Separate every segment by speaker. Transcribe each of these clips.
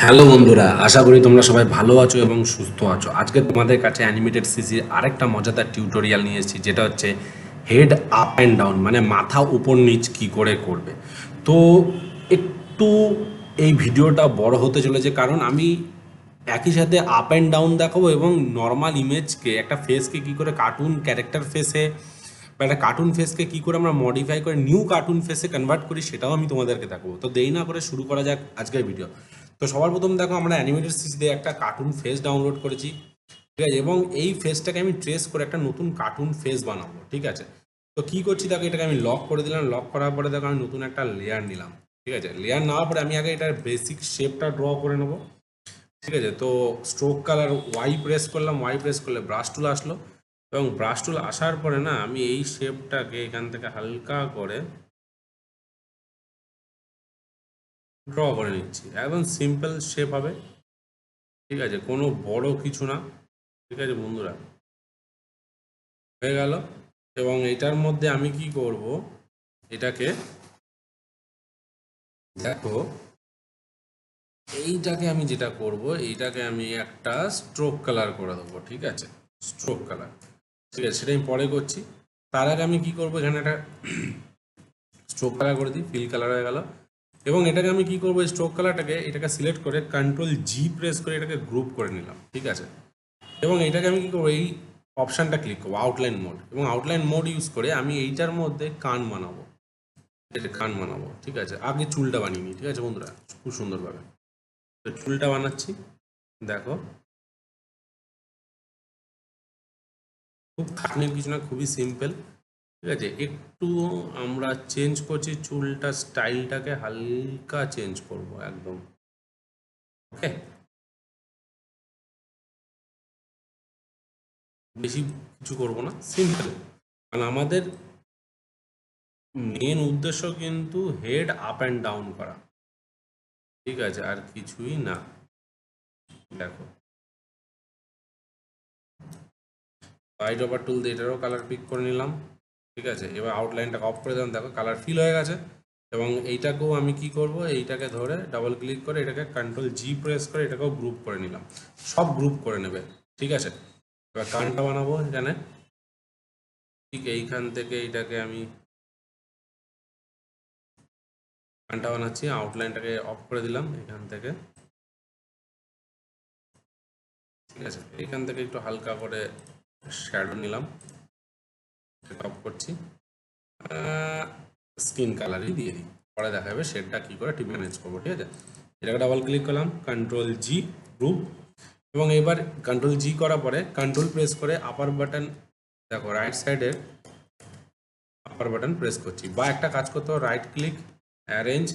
Speaker 1: Hello বন্ধুরা, আশা করি তোমরা সবাই ভালো আছো এবং সুস্থ আছো। আজকে তোমাদের কাছে অ্যানিমেটেড সিসির আরেকটা মজাদার টিউটোরিয়াল নিয়ে এসেছি, যেটা হচ্ছে হেড আপ অ্যান্ড ডাউন, মানে মাথা উপর নিচ কি করে করবে। তো একটু এই ভিডিওটা বড় হতে চলেছে, কারণ আমি একই সাথে আপ অ্যান্ড ডাউন দেখাবো এবং নর্মাল ইমেজকে, একটা ফেসকে কী করে কার্টুন ক্যারেক্টার ফেসে বা একটা কার্টুন ফেসকে কী করে আমরা মডিফাই করে নিউ কার্টুন ফেসে কনভার্ট করি, সেটাও আমি তোমাদেরকে দেখাবো। তো দেরি না করে শুরু করা যাক আজকের ভিডিও। তো সবার প্রথম দেখো, আমরা অ্যানিমেটেড সিসি দিয়ে একটা কার্টুন ফেস ডাউনলোড করেছি, ঠিক আছে, এবং এই ফেসটাকে আমি ট্রেস করে একটা নতুন কার্টুন ফেস বানাবো, ঠিক আছে। তো কী করছি দেখো, এটাকে আমি লক করে দিলাম। লক করার পরে দেখো আমি নতুন একটা লেয়ার নিলাম, ঠিক আছে। লেয়ার নেওয়ার পরে আমি আগে এটার বেসিক শেপটা ড্র করে নেবো, ঠিক আছে। তো স্ট্রোক কালার ওয়াই প্রেস করলাম, ওয়াই প্রেস করলে ব্রাশ টুল আসলো, এবং ব্রাশ টুল আসার পরে না আমি এই শেপটাকে এখান থেকে হালকা করে ড্র করে নিচ্ছি। একদম সিম্পল শেপ হবে, ঠিক আছে, কোনো বড় কিছু না, ঠিক আছে বন্ধুরা, হয়ে গেল। এবং এটার মধ্যে আমি কি করব, এটাকে দেখো, এইটাকে আমি যেটা করব, এইটাকে আমি একটা স্ট্রোক কালার করে দেবো, ঠিক আছে, স্ট্রোক কালার, ঠিক আছে, সেটা আমি পরে করছি। তার আগে আমি কি করব, এখানে একটা স্ট্রোক কালার করে দিই, ফিল কালার হয়ে গেল। এবং এটাকে আমি কি করব, স্ট্রোক কালারটাকে এটাকে সিলেক্ট করে কন্ট্রোল জি প্রেস করে এটাকে গ্রুপ করে নিলাম, ঠিক আছে। এবং এইটাকে আমি কি করবো, এই অপশানটা ক্লিক করবো আউটলাইন মোড, এবং আউটলাইন মোড ইউজ করে আমি এইটার মধ্যে কান বানাবো, এটা কান বানাবো, ঠিক আছে। আগে চুলটা বানিয়ে নিই, ঠিক আছে বন্ধুরা, খুব সুন্দরভাবে। তো চুলটা বানাচ্ছি, দেখো, খুব খাটনির কিছু না, খুবই সিম্পল, ঠিক আছে। একটু আমরা চেঞ্জ করছি চুলটা, স্টাইলটাকে হালকা চেঞ্জ করব একদম, ওকে। বেশি কিছু করব না, সিম্পল, কারণ আমাদের মেন উদ্দেশ্য কিন্তু হেড আপ অ্যান্ড ডাউন করা, ঠিক আছে, আর কিছুই না। দেখো, হোয়াইট ওভার টুল দিয়ে এটারও কালার পিক করে নিলাম, ঠিক আছে। এবার আউটলাইনটাকে অফ করে দিলাম, দেখো কালার ফিল হয়ে গেছে। এবং এইটাকেও আমি কি করব, এইটাকে ধরে ডাবল ক্লিক করে এটাকে কন্ট্রোল জি প্রেস করে এটাকেও গ্রুপ করে নিলাম, সব গ্রুপ করে নেবে, ঠিক আছে। এবার কানটা বানাবো এখানে, ঠিক এইখান থেকে এইটাকে আমি কানটা বানাচ্ছি, আউটলাইনটাকে অফ করে দিলাম এখান থেকে, ঠিক আছে। এখান থেকে একটু হালকা করে শ্যাডো নিলাম, অফ করছি, স্কিন কালারই দিয়ে দিই, পরে দেখা যাবে শেডটা কী করে টিপে ম্যানেজ করবো, ঠিক আছে। এটাকে ডাবল ক্লিক করলাম, কন্ট্রোল জি গ্রুপ, এবং এবার কন্ট্রোল জি করার পরে কন্ট্রোল প্রেস করে আপার বাটন, দেখো রাইট সাইডে আপার বাটন প্রেস করছি, বা একটা কাজ করতে হবে, right click, arrange,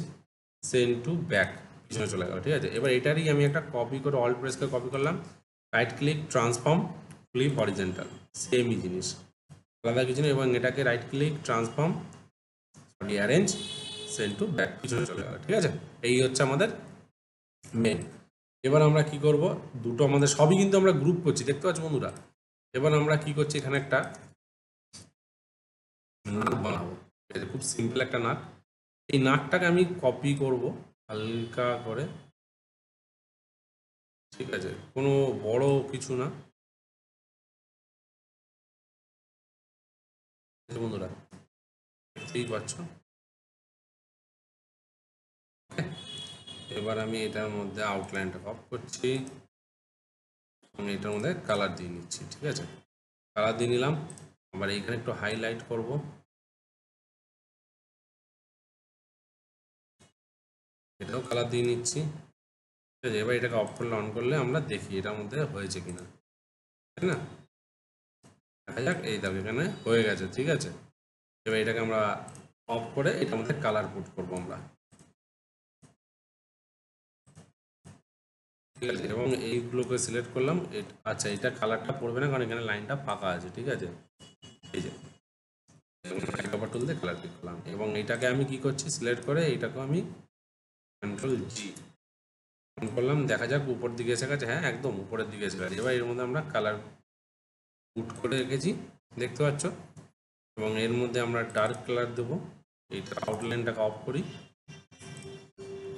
Speaker 1: send to back, পিছনে চলে গেল, ঠিক আছে। এবার এটারই আমি একটা কপি করে অল্ট প্রেস করে কপি করলাম, right click, transform, flip horizontal, সেমই জিনিস, আলাদা কিছু নেই। এবং এটাকে right click, transform, sorry arrange, send to back, পিছনে চলে গেল, ঠিক আছে। এই হচ্ছে আমাদের মেন। এবার আমরা কি করব, দুটো আমাদের সবই কিন্তু আমরা গ্রুপ করছি, দেখতে পাচ্ছ বন্ধুরা। এবার আমরা কি করছি, এখানে একটা নাক বানাবো, খুব সিম্পল একটা নাক। এই নাকটাকে আমি কপি করব হালকা করে, ঠিক আছে, কোনো বড় কিছু না বন্ধুরা, দেখতেই পাচ্ছ। এবার আমি এটার মধ্যে আউটলাইনটা অফ করছি, এবং এটার মধ্যে কালার দিয়ে নিচ্ছি, ঠিক আছে। কালার দিয়ে নিলাম, আবার এইখানে একটু হাইলাইট করব, এটাও কালার দিয়ে নিচ্ছি, ঠিক আছে। এবার এটাকে অফ করলে অন করলে আমরা দেখি এটার মধ্যে হয়েছে কিনা, তাই না, দেখা যাক। এই দেখো এখানে হয়ে গেছে, ঠিক আছে। এবার এটাকে আমরা অফ করে এটার মধ্যে কালার পুট করবো আমরা, ঠিক আছে। এবং এইগুলোকে সিলেক্ট করলাম, আচ্ছা এটা কালারটা পড়বে না, কারণ এখানে লাইনটা ফাঁকা আছে, ঠিক আছে, এই যে কভার টুল দিয়ে কালার পিক করলাম। এবং এইটাকে আমি কি করছি, সিলেক্ট করে এইটাকে আমি কন্ট্রোল জি অন করলাম, দেখা যাক উপর দিকে এসে গেছে, হ্যাঁ একদম উপরের দিকে এসে গেছে। এবার এর মধ্যে আমরা কালার পুট করে রেখেছি, দেখতে পাচ্ছ। এবং এর মধ্যে আমরা ডার্ক কালার দেবো, এইটা আউটলাইনটাকে অফ করি,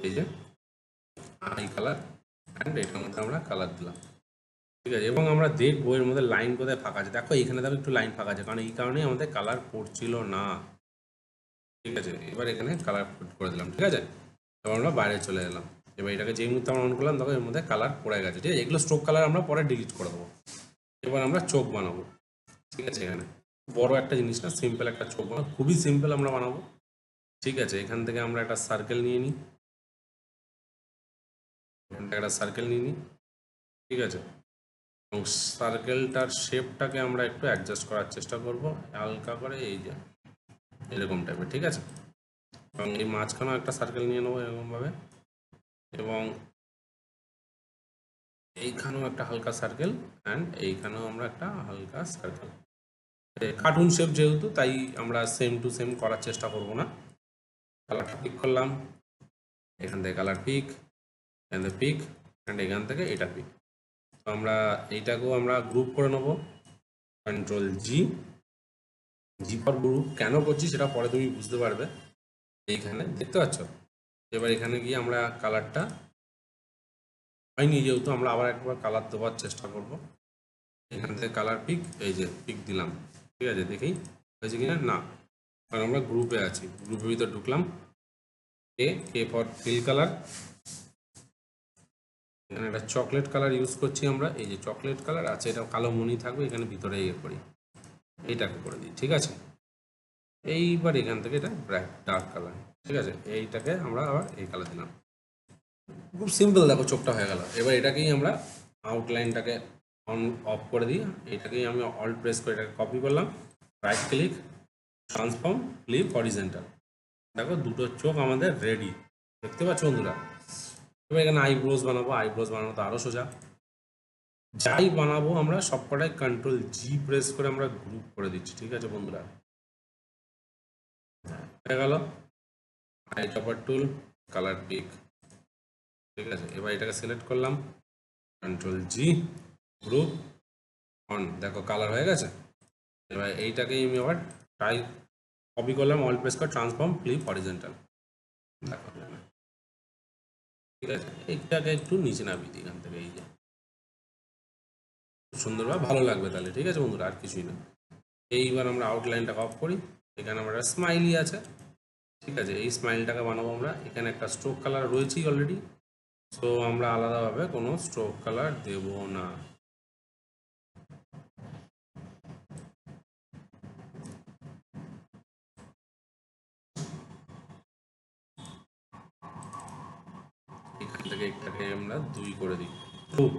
Speaker 1: এই যে আই কালার অ্যান্ড এটার মধ্যে আমরা কালার দিলাম, ঠিক আছে। এবং আমরা দেখবো এর মধ্যে লাইন কোথায় ফাঁকা আছে। দেখো এখানে দেখো একটু লাইন ফাঁকা আছে, কারণ এই কারণেই আমাদের কালার পড়ছিল না, ঠিক আছে। এবার এখানে কালার করে দিলাম, ঠিক আছে। এবার আমরা বাইরে চলে এলাম। এবার এটাকে যেই মুহূর্তে আমরা অন করলাম তখন এর মধ্যে কালার পড়ে গেছে, ঠিক আছে। এগুলো স্ট্রোক কালার আমরা পরে ডিলিট করে দেবো। এবার আমরা চোখ বানাবো, ঠিক আছে। এখানে বড় একটা জিনিস না, সিম্পল একটা চোখ বানাবো, খুবই সিম্পল আমরা বানাবো, ঠিক আছে। এখান থেকে আমরা একটা সার্কেল নিয়ে নিই, এখান থেকে একটা সার্কেল নিয়ে নিই, ঠিক আছে। এবং সার্কেলটার শেপটাকে আমরা একটু অ্যাডজাস্ট করার চেষ্টা করব হালকা করে, এই যে এরকম টাইপের, ঠিক আছে। এবং এই মাঝখানেও একটা সার্কেল নিয়ে নেবো এরকমভাবে, এবং এইখানেও একটা হালকা সার্কেল, অ্যান্ড এইখানেও আমরা একটা হালকা সার্কেল। কার্টুন শেপ যেহেতু, তাই আমরা সেম টু সেম করার চেষ্টা করব না। কালারটা পিক করলাম, এখান থেকে কালার পিক, এখান থেকে পিক, অ্যান্ড এখান থেকে এটা পিক। তো আমরা এইটাকেও আমরা গ্রুপ করে নেব, control G, G for group. কেন করছি সেটা পরে তুমি বুঝতে পারবে, এইখানে দেখতে পাচ্ছ। এবার এখানে গিয়ে আমরা কালারটা হয়নি যেহেতু, আমরা আবার একবার কালার দেওয়ার চেষ্টা করব। এখান থেকে কালার পিক, এই যে পিক দিলাম, ঠিক আছে। দেখি হয়েছে কিনা, না, কারণ আমরা গ্রুপে আছি। গ্রুপের ভিতর ঢুকলাম, কে ফর ফিল কালার, এখানে একটা চকলেট কালার ইউজ করছি আমরা, এই যে চকলেট কালার আছে, এটা কালো মনি থাকবে এখানে ভিতরে, ইয়ে করি এইটাকে করে দিই, ঠিক আছে। এইবার এখান থেকে এটা ব্ল্যাক ডার্ক কালার, ঠিক আছে। এইটাকে আমরা আবার এই কালার দিলাম, খুব সিম্পল। দেখো চোখটা হয়ে গেল। এবার এটাকেই আমরা আউটলাইনটাকে অন অফ করে দিই, এটাকেই আমি অল্ট প্রেস করে এটাকে কপি করলাম, right click, transform, flip horizontal. দেখো দুটো চোখ আমাদের রেডি, দেখতে পাচ্ছ বন্ধুরা। এবার এখানে আইব্রোজ বানাবো, আইব্রোজ বানানো তো আরও সোজা। যাই বানাবো আমরা সবকটাই কন্ট্রোল জি প্রেস করে আমরা গ্রুপ করে দিচ্ছি, ঠিক আছে বন্ধুরা। হয়ে গেল, eyedropper tool, colour pick, ঠিক আছে। এবার এটাকে সিলেক্ট করলাম, কন্ট্রোল জি, গ্রুপ অন, দেখো কালার হয়ে গেছে। এবার এইটাকেই আমি আবার ট্রাই কপি করলাম, অল প্রেস করে ট্রান্সফর্ম, ফ্লিপ হরিজেন্টাল, দেখো, ঠিক আছে। এইটাকে একটু নিচে নামিয়ে দিই এখান থেকে, এই যে সুন্দরভাবে ভালো লাগবে তাহলে, ঠিক আছে বন্ধুরা, আর কিছুই না। এইবার আমরা আউটলাইনটাকে অফ করি, এখানে আমরা একটা স্মাইলি আছে, ঠিক আছে। এই স্মাইলটাকে বানাবো আমরা, এখানে একটা স্ট্রোক কালার রয়েছেই অলরেডি, সো আমরা আলাদাভাবে কোনো স্ট্রোক কালার দেব না। এখান থেকে এটাকে আমরা 2 করে দিই, খুব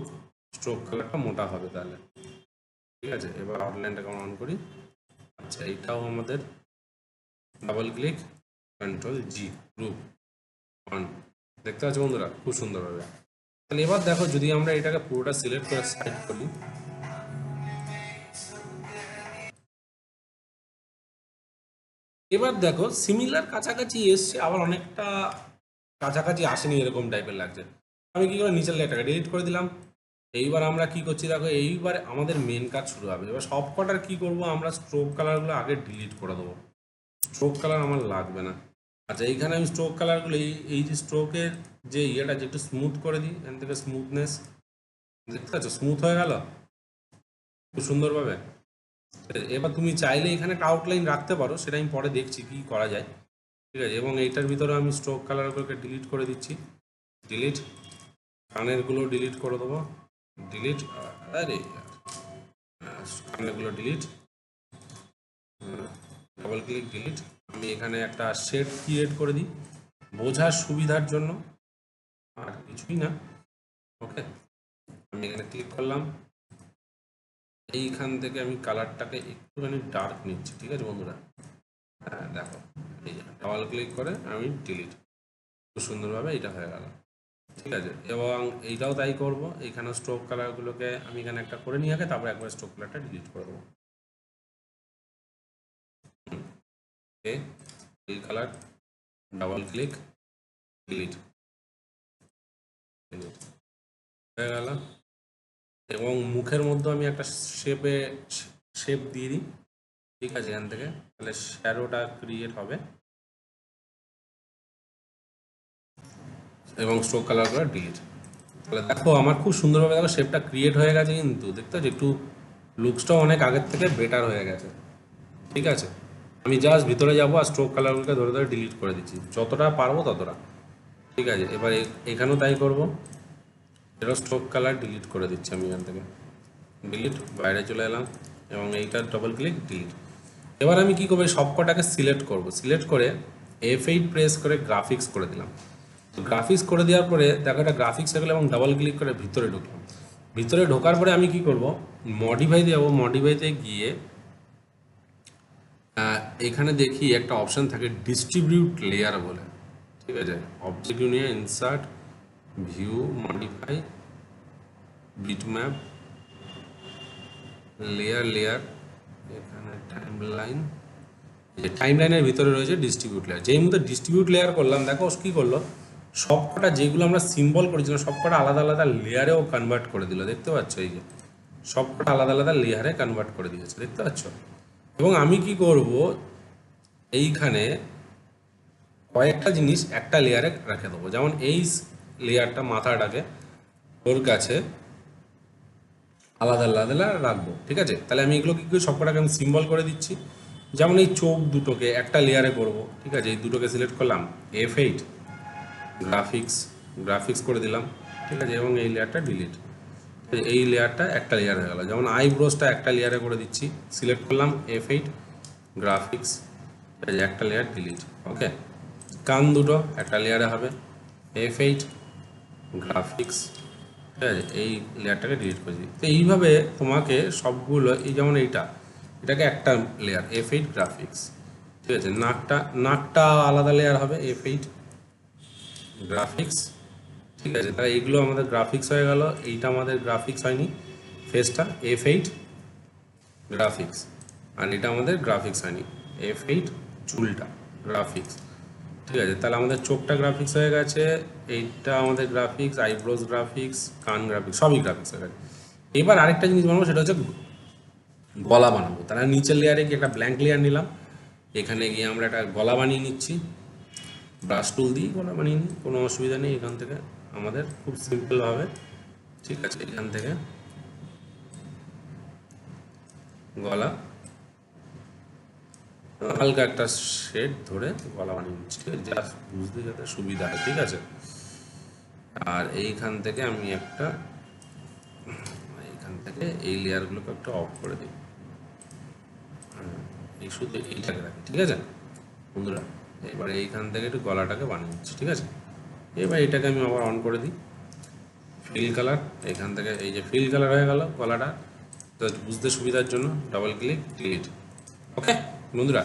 Speaker 1: স্ট্রোক কালারটা মোটা হবে তাহলে, ঠিক আছে। এবার আউটলাইনটাকে অন করি, আচ্ছা এইটাও আমাদের double click, control G, group on, দেখতে পাচ্ছ বন্ধুরা খুব সুন্দরভাবে। তাহলে এবার দেখো যদি আমরা এটাকে পুরোটা সিলেক্ট করে সাইড করি, এবার দেখো সিমিলার কাছাকাছি এসছে, আবার অনেকটা কাছাকাছি আসেনি এরকম টাইপের লাগছে। আমি কি করে নিচের লেটাকে ডিলিট করে দিলাম। এইবার আমরা কি করছি দেখো, এইবার আমাদের মেন কাজ শুরু হবে। এবার সব কটার কি করব, আমরা স্ট্রোক কালারগুলো আগে ডিলিট করে দেবো, স্ট্রোক কালার আমার লাগবে না। আচ্ছা এইখানে আমি স্ট্রোক কালারগুলো এই যে স্ট্রোকের যে ইয়েটা যে একটু স্মুথ করে দিই, এখান থেকে স্মুথনেস, দেখতে পাচ্ছ স্মুথ হয়ে গেল খুব সুন্দরভাবে। এবার তুমি চাইলে এখানে একটা আউটলাইন রাখতে পারো, সেটা আমি পরে দেখছি কি করা যায়, ঠিক আছে। এবং এইটার ভিতরে আমি স্ট্রোক কালারগুলোকে ডিলিট করে দিচ্ছি, ডিলিট, কানেরগুলো ডিলিট করে দেবো, ডিলিট, আরে কানেরগুলো ডিলিট, ডাবল ক্লিক ডিলিট। আমি এখানে একটা শেড ক্রিয়েট করে দিই বোঝার সুবিধার জন্য, আর কিছুই না, ওকে। আমি এখানে ক্লিক করলাম, এইখান থেকে আমি কালারটাকে একটুখানি ডার্ক নিচ্ছি, ঠিক আছে বন্ধুরা। হ্যাঁ দেখো, এই ডাবল ক্লিক করে আমি ডিলিট, খুব সুন্দরভাবে এটা হয়ে গেল, ঠিক আছে। এবং এইটাও তাই করব, এইখানে স্ট্রোক কালারগুলোকে আমি এখানে একটা করে নিয়ে আগে তারপর একবার স্ট্রোক কালারটা ডিলিট করে দেবো। এই colour, double click, delete, delete হয়ে গেল। এবং মুখের মধ্যে আমি একটা শেপ দিয়ে দিই, ঠিক আছে। এখান থেকে তাহলে শ্যাডোটা ক্রিয়েট হবে, এবং স্ট্রোক কালার করে ডিলিট। তাহলে দেখো আমার খুব সুন্দরভাবে দেখো শেপটা ক্রিয়েট হয়ে গেছে, কিন্তু দেখতে পাচ্ছি একটু লুকসটাও অনেক আগের থেকে বেটার হয়ে গেছে। ঠিক আছে, আমি জাস্ট ভিতরে যাবো আর স্ট্রোক কালারগুলোকে ধরে ধরে ডিলিট করে দিচ্ছি যতটা পারবো ততটা। ঠিক আছে, এবার এখানেও তাই করবো, এটা স্ট্রোক কালার ডিলিট করে দিচ্ছি আমি এখান থেকে, ডিলিট, বাইরে চলে এলাম এবং এইটা ডবল ক্লিক ডিলিট। এবার আমি কী করবো, সব কটাকে সিলেক্ট করবো, সিলেক্ট করে F8 প্রেস করে গ্রাফিক্স করে দিলাম। গ্রাফিক্স করে দেওয়ার পরে দেখো এটা গ্রাফিক্স হয়ে গেলো এবং ডাবল ক্লিক করে ভিতরে ঢুকলাম। ভিতরে ঢোকার পরে আমি কি করব, মডিফাইতে যাবো, মডিফাইতে গিয়ে এখানে দেখি একটা অপশান থাকে ডিস্ট্রিবিউট লেয়ার বলে। ঠিক আছে, অবজেক্ট নিয়ে insert, view, modify, bitmap, layer, layer, এখানে টাইম লাইন, যে টাইম লাইনের ভিতরে রয়েছে ডিস্ট্রিবিউট লেয়ার। যেই মতো ডিস্ট্রিবিউট লেয়ার করলাম, দেখো কী করলো, সবকটা যেগুলো আমরা সিম্বল করেছিলাম সবকটা আলাদা আলাদা লেয়ারেও কনভার্ট করে দিল। দেখতে পাচ্ছ, এই যে সবকটা আলাদা আলাদা লেয়ারে কনভার্ট করে দিয়েছে, দেখতে পাচ্ছ। এবং আমি কি করব, এইখানে কয়েকটা জিনিস একটা লেয়ারে রেখে দেবো, যেমন এই লেয়ারটা মাথাটাকে ওর কাছে আলাদা আলাদা রাখবো। ঠিক আছে, তাহলে আমি এগুলো কী করি, সবকটাকে আমি সিম্বল করে দিচ্ছি। যেমন এই চোখ দুটোকে একটা লেয়ারে করব। ঠিক আছে, এই দুটোকে সিলেক্ট করলাম, F8 গ্রাফিক্স, গ্রাফিক্স করে দিলাম। ঠিক আছে, এবং এই লেয়ারটা ডিলিট, এই লেয়ারটা একটা লেয়ার হয়ে গেল। যেমন আইব্রোসটা একটা লেয়ারে করে দিচ্ছি, সিলেক্ট করলাম, F8 গ্রাফিক্স, একটা লেয়ার ডিলিট। ওকে, কান দুটো একটা লেয়ারে হবে, F8 গ্রাফিক্স। ঠিক আছে, এই লেয়ারটাকে ডিলিট করে দিই। তো এইভাবে তোমাকে সবগুলো, এই যেমন এটাকে একটা লেয়ার F8 গ্রাফিক্স। ঠিক আছে, নাকটা আলাদা লেয়ার হবে, F8 গ্রাফিক্স। ঠিক আছে, তাহলে এইগুলো আমাদের গ্রাফিক্স হয়ে গেল। এইটা আমাদের গ্রাফিক্স হয়নি, ফেসটা, F8 গ্রাফিক্স। আর এটা আমাদের গ্রাফিক্স হয়নি, F8 চুলটা গ্রাফিক্স। ঠিক আছে, তাহলে আমাদের চোখটা গ্রাফিক্স হয়ে গেছে, এইটা আমাদের গ্রাফিক্স, আইব্রোজ গ্রাফিক্স, কান গ্রাফিক্স, সবই গ্রাফিক্স হয়ে গেছে। এবার আরেকটা জিনিস বানাবো, সেটা হচ্ছে গলা বানাবো। তাহলে নিচের লেয়ারে গিয়ে একটা ব্ল্যাঙ্ক লেয়ার নিলাম, এখানে গিয়ে আমরা একটা গলা বানিয়ে নিচ্ছি, ব্রাশ টুল দিয়ে গলা বানিয়ে নিই, কোনো অসুবিধা নেই। এখান থেকে আমাদের খুব সিম্পলভাবে, ঠিক আছে, এখান থেকে গলা হালকা একটা শেড ধরে গলা বানিয়ে নিচ্ছি। ঠিক আছে, জাস্ট বুঝতে যাতে সুবিধা হয়। ঠিক আছে, আর এইখান থেকে আমি এইখান থেকে এই লেয়ারগুলোকে একটু অফ করে দিই, এই শুধু এইটাকে রাখি। ঠিক আছে বন্ধুরা, এবার এইখান থেকে একটু গলাটাকে বানিয়ে নিচ্ছি। ঠিক আছে, এবার এটাকে আমি আবার অন করে দিই, ফিল কালার, এখান থেকে এই যে ফিল কালার হয়ে গেল গলাটা, তো বুঝতে সুবিধার জন্য ডাবল ক্লিক ডিলিট। ওকে বন্ধুরা,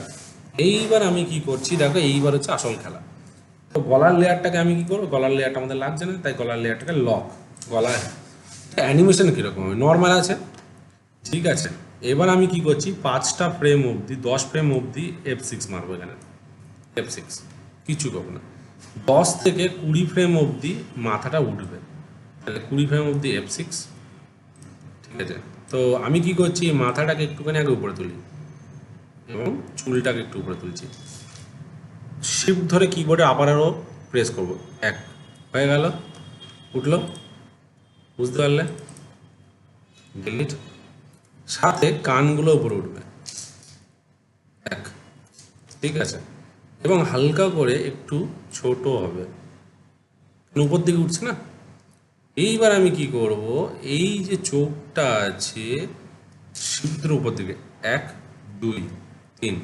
Speaker 1: এইবার আমি কি করছি দেখো, এইবার হচ্ছে আসল খেলা। তো গলার লেয়ারটাকে আমি কি করবো, গলার লেয়ারটা আমাদের লাগছে না, তাই গলার লেয়ারটাকে লক, গলায় অ্যানিমেশন কীরকম হবে, নর্মাল আছে। ঠিক আছে, এবার আমি কি করছি, 5টা ফ্রেম অবধি, 10 ফ্রেম অবধি F6 মারবো এখানে, F6 কিছু করবো না। 10 থেকে 20 ফ্রেম অবধি মাথাটা উঠবে, তাহলে 20 ফ্রেম অবধি F6। ঠিক আছে, তো আমি কি করছি, মাথাটাকে একটুখানি আগে উপরে তুলি এবং চুলটাকে একটু উপরে তুলছি, শিফট ধরে কিবোর্ডে আবারও প্রেস করব, এক হয়ে গেল, উঠলো, বুঝতে পারলে, ডিলিট। সাথে কানগুলো উপরে উঠবে, এক। ঠিক আছে, এবং হালকা করে একটু ছোট হবে, উপর দিকে উঠছে না। এইবার আমি কি করব, এই যে চোখটা আছে শিফটের উপর দিকে, 1 2 3,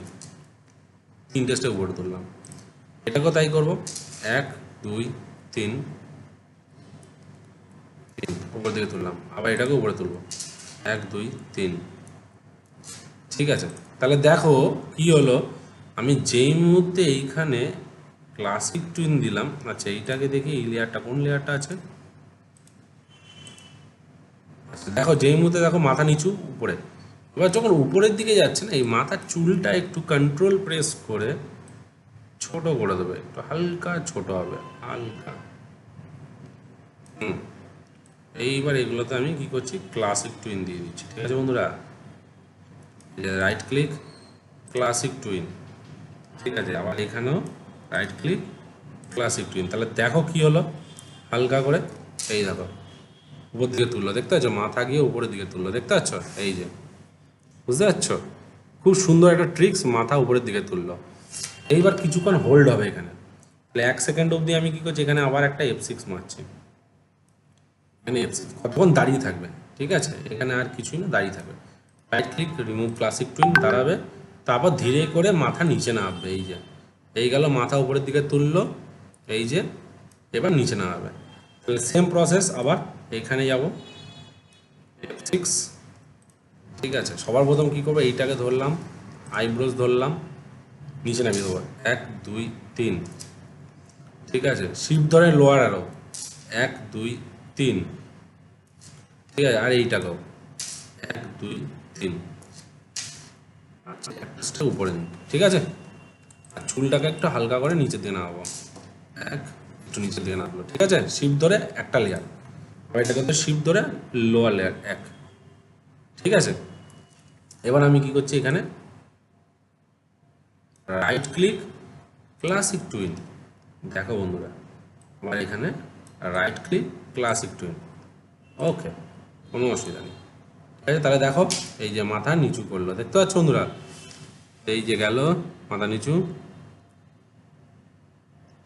Speaker 1: 3টে স্টেপ উপরে তুললাম। এটাকেও তাই করব, 1 2 3, উপর দিকে তুললাম, আবার এটাকে উপরে তুলব, 1 2 3। ঠিক আছে, তাহলে দেখো কি হলো, আমি যেই মুহূর্তে এইখানে ক্লাসিক টুইন দিলাম, আচ্ছা এইটাকে দেখি, এই লেয়ারটা কোন লেয়ারটা আছে, আচ্ছা দেখো যেই মুহূর্তে দেখো মাথা নিচু উপরে, এবার যখন উপরের দিকে যাচ্ছে না, এই মাথার চুলটা একটু কন্ট্রোল প্রেস করে ছোট করে দেবে, একটু হালকা ছোট হবে, হালকা। এইবার এগুলোতে আমি কি করছি, ক্লাসিক টুইন দিয়ে দিচ্ছি। ঠিক আছে বন্ধুরা, রাইট ক্লিক, ক্লাসিক টুইন। ঠিক আছে, আবার এখানেও রাইট ক্লিক, ক্লাসিক টুইন। তাহলে দেখো কি হলো, হালকা করে এই দেখো উপর দিকে তুললো, দেখতে পাচ্ছ? মাথা গিয়ে উপরের দিকে তুললো, দেখতে পাচ্ছ? এই যে, বুঝতে পারছো? খুব সুন্দর একটা ট্রিক্স, মাথা উপরের দিকে তুললো। এইবার কিছুক্ষণ হোল্ড হবে এখানে, তাহলে 1 সেকেন্ড অবধি আমি কি করছি, এখানে আবার একটা F6 মারছি। এখানে F6 কতক্ষণ দাঁড়িয়ে থাকবে, ঠিক আছে? এখানে আর কিছুই না, দাঁড়িয়ে থাকবে। Right click, remove classic twin, দাঁড়াবে, তারপর ধীরে করে মাথা নিচে নামাবে। এই যে, এই গেল, মাথা উপরের দিকে তুললো, এই যে, এবার নিচে নামাবে। সেম প্রসেস আবার এখানে যাব, F6, ঠিক আছে? সবার প্রথম কী করবো, এইটাকে ধরলাম, আইব্রোজ ধরলাম, নিচে নামিয়ে দেবো, 1 2 3, ঠিক আছে? শিফট ধরে লোয়ার অ্যারো, 1 2 3, ঠিক আছে? আর এইটাকেও 1 2 3, আচ্ছা উপরে নিই, ঠিক আছে? আর চুলটাকে একটু হালকা করে নিচের দিকে নামাবো, একটু নিচের দিকে নামলো, ঠিক আছে? শিফট ধরে একটা লেয়ার, আর এটাকে তো শিফট ধরে লোয়ার লেয়ার 1, ঠিক আছে? এবার আমি কি করছি, এখানে রাইট ক্লিক, ক্লাসিক টুইন, দেখো বন্ধুরা, আমার এখানে রাইট ক্লিক, ক্লাসিক টুইন, ওকে, কোনো অসুবিধা নেই, ঠিক আছে? তাহলে দেখো, এই যে মাথা নিচু করলো, দেখতে পাচ্ছ বন্ধুরা? এই যে গেল মাথা নিচু,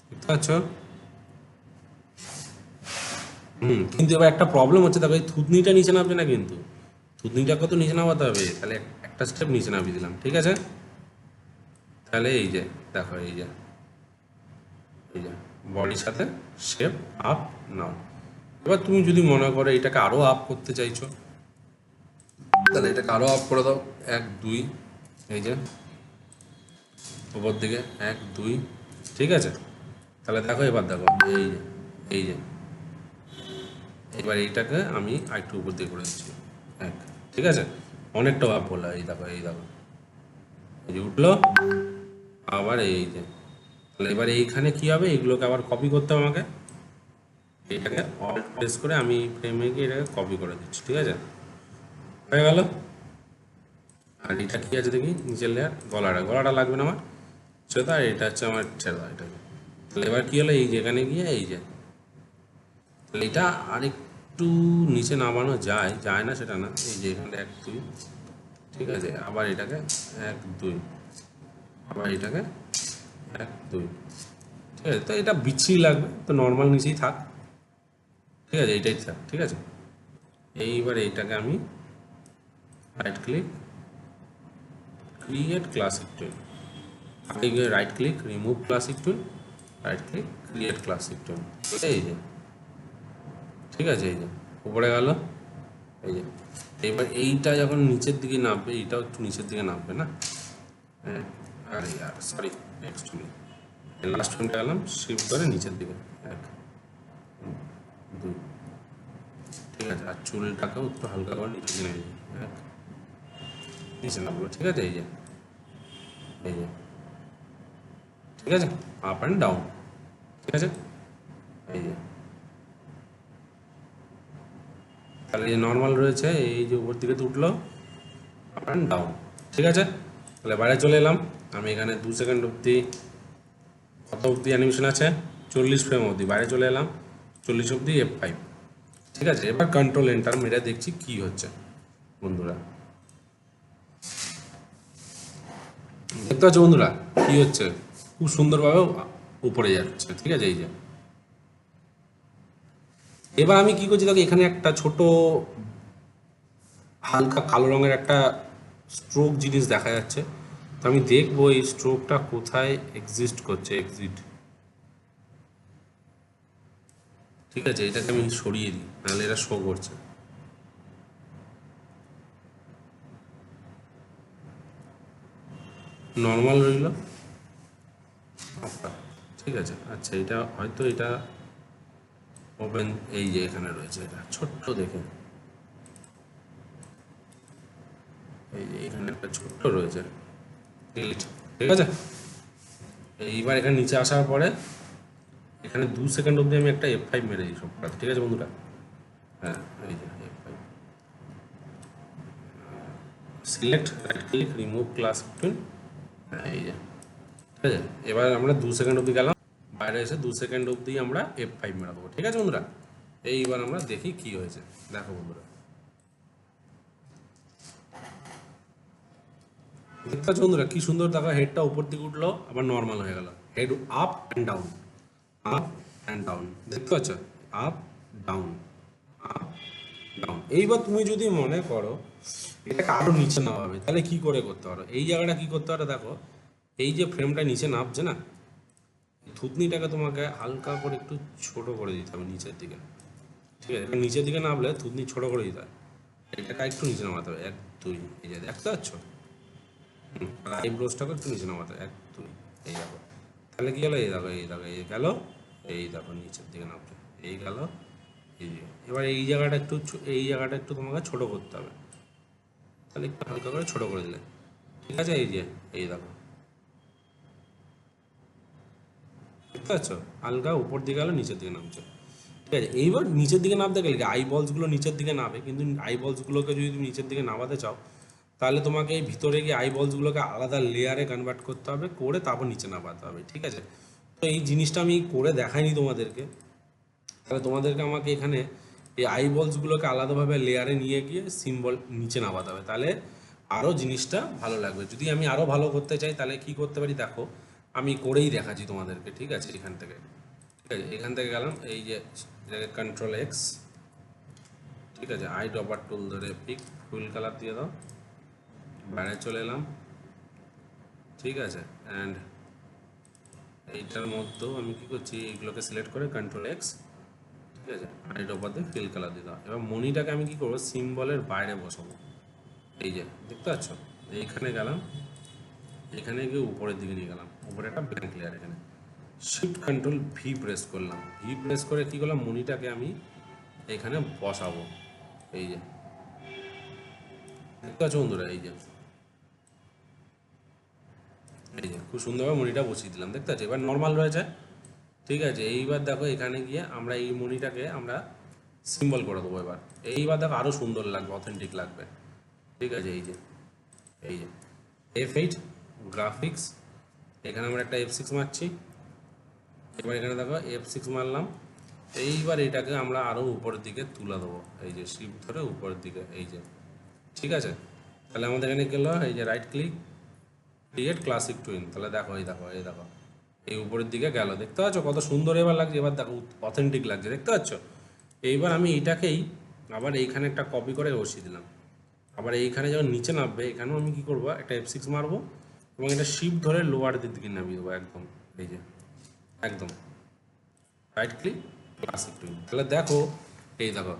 Speaker 1: দেখতে পাচ্ছ? কিন্তু এবার একটা প্রবলেম হচ্ছে, দেখো এই থুতনিটা নিচে নামবে না, কিন্তু থুতনিটাকে তো নিচে নামাতে হবে, তাহলে একটা স্টেপ নিচে নামিয়ে দিলাম, ঠিক আছে? তাহলে এই যে দেখো, এই যে বডির সাথে শেপ আপ নাও। এবার তুমি যদি মনে করো এটাকে আরও আপ করতে চাইছো, তাহলে এটাকে আরও আপ করে দাও, 1 2, এই যে উপর দিকে 1 2, ঠিক আছে? তাহলে দেখো, এবার দেখো, এই যে এবার এইটাকে আমি আরেকটু উপর দিকে করে দিচ্ছি, 1, ঠিক আছে? অনেকটা আপ হলো, এই দেখো, এই যে উঠলো, আবার এই যে, তাহলে এবার এইখানে কি হবে, এগুলোকে আবার কপি করতে হবে আমাকে, এটাকে অল্ট প্রেস করে আমি ফ্রেমে গিয়ে এটাকে কপি করে দিচ্ছি, ঠিক আছে? হয়ে গেল। আর এটা কি আছে দেখি, নিচের লেয়ার, গলাটা লাগবে না আমার, ছেড়ে, আর এটা হচ্ছে আমার ছেড়ে, এটাকে। তাহলে এবার কি হলো, এই যে এখানে গিয়ে এই যে, তাহলে এটা আরেকটু নিচে নামানো যায় না সেটা না, এই যে এখানে 1 2, ঠিক আছে? আবার এটাকে 1 2, আবার এটাকে 1 2, ঠিক আছে? তো এটা বিচ্ছিরি লাগবে, তো নর্মাল নিচেই থাক, ঠিক আছে? এইটাই থাক, ঠিক আছে? এইবার এইটাকে আমি right click, create classic twin, আগে গিয়ে right click, remove classic twin, right click, create classic twin, এই যে, ঠিক আছে? এই যে উপরে গেল, এই যে, এবার এইটা যখন নিচের দিকে নামবে, এইটাও একটু নিচের দিকে নামবে না, হ্যাঁ? আরে ইয়ার, সরি, নেক্সট টুইন, লাস্ট টুইনটা গেলাম, শিফট ধরে নিচের দিকে, 1 2, ঠিক আছে? আর চুলটাকেও একটু হালকা করে নিচে দিকে নেবে, 1 নিচে নামলো, ঠিক আছে? এই যে, ঠিক আছে? আপ অ্যান্ড ডাউন, ঠিক আছে? এই যে, তাহলে এই নর্মাল রয়েছে, এই যে উপর দিকে তো উঠলো, আপ অ্যান্ড ডাউন, ঠিক আছে? তাহলে বাইরে চলে এলাম, আমি এখানে 2 সেকেন্ড অবধি, কত অবধি অ্যানিমেশন আছে, 40 ফ্রেম অবধি, বাইরে চলে এলাম, 40 অবধি F5, ঠিক আছে? এবার কন্ট্রোল এন্টার মেরে দেখছি কি হচ্ছে বন্ধুরা, দেখতে পাচ্ছ বন্ধুরা কি হচ্ছে, খুব সুন্দরভাবে উপরে যাচ্ছে, ঠিক আছে? এই যে, এবার আমি কি করছি দেখো, এখানে একটা ছোট হালকা কালো রঙের একটা স্ট্রোক জিনিস দেখা যাচ্ছে, তো আমি দেখবো এই স্ট্রোকটা কোথায় এক্সিস্ট করছে, ঠিক আছে? এটাকে আমি সরিয়ে দিই, নাহলে এটা শো করছে, নর্মাল রইল, ঠিক আছে? আচ্ছা, এটা হয়তো এটা ওপেন, এই যে এখানে রয়েছে, এটা ছোট্ট দেখে, এই যে এখানে একটা ছোট্ট রয়েছে, ঠিক আছে? এইবার এখানে নিচে আসার পরে এখানে 2 সেকেন্ড অবধি আমি একটা F5 মেরে দিই সব করাতে, ঠিক আছে বন্ধুরা? হ্যাঁ, এই যে F5, select, right click, remove class tool, হ্যাঁ, এই যে, ঠিক আছে? এবার আমরা 2 সেকেন্ড অবধি গেলাম, বাইরে এসে 2 সেকেন্ড অবধি আমরা F5 মেরে দেবো। ঠিক আছে বন্ধুরা, এইবার আমরা দেখি কি হয়েছে। দেখো বন্ধুরা, দেখতে পাচ্ছ বন্ধুরা কি সুন্দর, দেখো হেডটা উপর দিকে উঠলো, আবার নর্মাল হয়ে গেল। Head up and down, up and down, দেখতে পাচ্ছ, আপ ডাউন, আপ ডাউন। এইবার তুমি যদি মনে করো এটাকে আরো নিচে নামাবে, তাহলে কি করে করতে পারো? এই জায়গাটা কি করতে পারো, দেখো এই যে ফ্রেমটা নিচে নামছে না, থুতনিটাকে তোমাকে হালকা করে একটু ছোট করে দিতে হবে নিচের দিকে। ঠিক আছে, নিচের দিকে নামলে থুতনি ছোট করে দিতে হয়, এটাকে একটু নিচে নামাতে হবে। 1 2, এই যে দেখতে পাচ্ছ, আইব্রোসটাকে একটু নিচে নামাতে হবে, 1 2, এই দেখো। তাহলে কি গেলো, এই দেখো, এই দেখো, এই গেল, এই দেখো নিচের দিকে নামছে, এই গেল, এই যে। এবার এই জায়গাটা একটু এই জায়গাটা একটু তোমাকে ছোট করতে হবে, তাহলে একটু হালকা করে ছোট করে দিলে, ঠিক আছে। এই যে, এই দেখো, দেখতে পাচ্ছ, হালকা উপর দিকে গেলো, নিচের দিকে নামছে। ঠিক আছে, এইবার নিচের দিকে নামতে গেলে আই বলসগুলো নিচের দিকে নামে, কিন্তু আই বলসগুলোকে যদি তুমি নিচের দিকে নামাতে চাও, তাহলে তোমাকে এই ভিতরে গিয়ে আই বলসগুলোকে আলাদা লেয়ারে কনভার্ট করতে হবে, করে তারপর নিচে নামাতে হবে। ঠিক আছে, তো এই জিনিসটা আমি করে দেখাইনি তোমাদেরকে, তাহলে তোমাদেরকে আমাকে এখানে এই আই বলসগুলোকে আলাদাভাবে লেয়ারে নিয়ে গিয়ে সিম্বল নিচে নামাতে হবে, তাহলে আরও জিনিসটা ভালো লাগবে। যদি আমি আরও ভালো করতে চাই তাহলে কি করতে পারি, দেখো আমি করেই দেখাচ্ছি তোমাদেরকে। ঠিক আছে, এখান থেকে, ঠিক আছে, এখান থেকে গেলাম, এই যে কন্ট্রোল এক্স, ঠিক আছে, আই ড্রপার টুল ধরে পিক ফুল কালার দিয়ে দাও, বাইরে চলে এলাম। ঠিক আছে, অ্যান্ড এইটার মধ্যেও আমি কী করছি, এইগুলোকে সিলেক্ট করে কন্ট্রোল এক্স, ঠিক আছে, আই ড্রপার দিয়ে ফিল কালার দিয়ে দাও। এবার মনিটাকে আমি কী করবো, সিম্বলের বাইরে বসাবো। এই যে দেখতে পাচ্ছ, এইখানে গেলাম, এখানে গিয়ে উপরের দিকে নিয়ে গেলাম, উপরে একটা ব্ল্যাঙ্ক লেয়ার, এখানে শিফট কন্ট্রোল ভি প্রেস করলাম, ভি প্রেস করে কী করলাম, মনিটাকে আমি এখানে বসাবো। এই যে দেখতে পাচ্ছ বন্ধুরা, এই যে খুব সুন্দরভাবে মনিটা বসিয়ে দিলাম, দেখতে পাচ্ছ। এবার নর্মাল রয়েছে, ঠিক আছে। এইবার দেখো এখানে গিয়ে আমরা এই মনিটাকে আমরা সিম্বল করে দেবো। এবার এইবার দেখো আরও সুন্দর লাগবে, অথেন্টিক লাগবে। ঠিক আছে, এই যে F8 গ্রাফিক্স, এখানে আমরা একটা F6 মারছি। এবার এখানে দেখো F6 মারলাম। এইবার এটাকে আমরা আরও উপরের দিকে তুলে দেবো, এই যে শিফট ধরে উপরের দিকে, এই যে, ঠিক আছে। তাহলে আমাদের এখানে গেলো, এই যে right click, create classic twin, তাহলে দেখো, এই দেখো, এই দেখো, এই উপরের দিকে গেল, দেখতে পাচ্ছ কত সুন্দর এবার লাগছে। এবার দেখো অথেন্টিক লাগছে, দেখতে পাচ্ছ। এইবার আমি এইটাকেই আবার এইখানে একটা কপি করে বসিয়ে দিলাম। আবার এইখানে যখন নিচে নামবে, এখানেও আমি কী করবো, একটা F6 মারবো এবং এটা শিফট ধরে লোয়ার দিকে নামিয়ে দেবো একদম, এই যে একদম রাইট ক্লিক ক্লাসিক টুইন। তাহলে দেখো, এই দেখো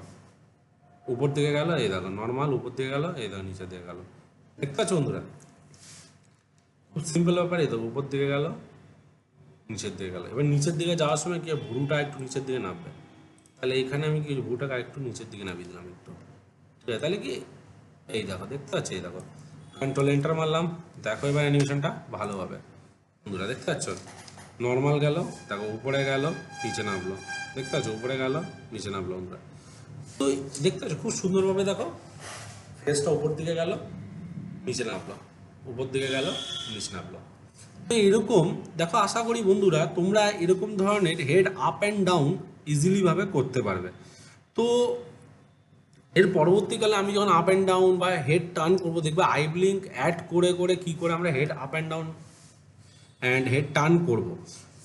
Speaker 1: উপর দিকে গেল, এই দেখো নর্মাল উপর দিকে গেল, এই দেখো নিচের দিকে গেল, দেখতে পাচ্ছ বন্ধুরা, খুব সিম্পল ব্যাপার। এই দেখো উপর দিকে গেল, নিচের দিকে গেল। এবার নিচের দিকে যাওয়ার সময় কি ভুরুটা একটু নিচের দিকে নামবে, তাহলে এইখানে আমি কি ভুরুটাকে একটু নিচের দিকে নামিয়ে দিলাম একটু, ঠিক আছে। তাহলে কি এই দেখো, দেখতে পাচ্ছ, এই দেখো কন্ট্রোল এন্টার মারলাম, দেখো এবার অ্যানিমেশনটা ভালোভাবে বন্ধুরা, দেখতে পাচ্ছ। নর্মাল গেল, দেখো উপরে গেল, নিচে নামলো, দেখতে পাচ্ছ, উপরে গেল, নিচে নামলো বন্ধুরা। তো দেখতে পাচ্ছ খুব সুন্দরভাবে, দেখো ফেসটা উপর দিকে গেল, নিচে নামলো, উপর দিকে গেল, নিচে নামলো। তো এরকম দেখো, আশা করি বন্ধুরা তোমরা এরকম ধরনের হেড আপ অ্যান্ড ডাউন ইজিলিভাবে করতে পারবে। তো এর পরবর্তীকালে আমি যখন আপ অ্যান্ড ডাউন বা হেড টার্ন করবো, দেখবে আই ব্লিঙ্ক অ্যাড করে করে কী করে আমরা head up and down and head turn করব।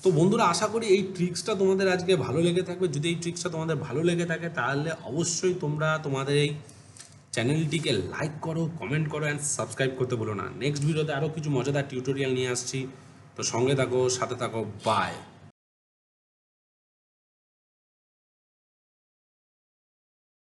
Speaker 1: তো বন্ধুরা আশা করি এই ট্রিক্সটা তোমাদের আজকে ভালো লেগে থাকবে। যদি এই ট্রিক্সটা তোমাদের ভালো লেগে থাকে তাহলে অবশ্যই তোমরা তোমাদের এই চ্যানেলটিকে লাইক করো, কমেন্ট করো অ্যান্ড সাবস্ক্রাইব করতে বলো না। নেক্সট ভিডিওতে আরও কিছু মজাদার টিউটোরিয়াল নিয়ে আসছি, তো সঙ্গে থাকো, সাথে থাকো, বাই।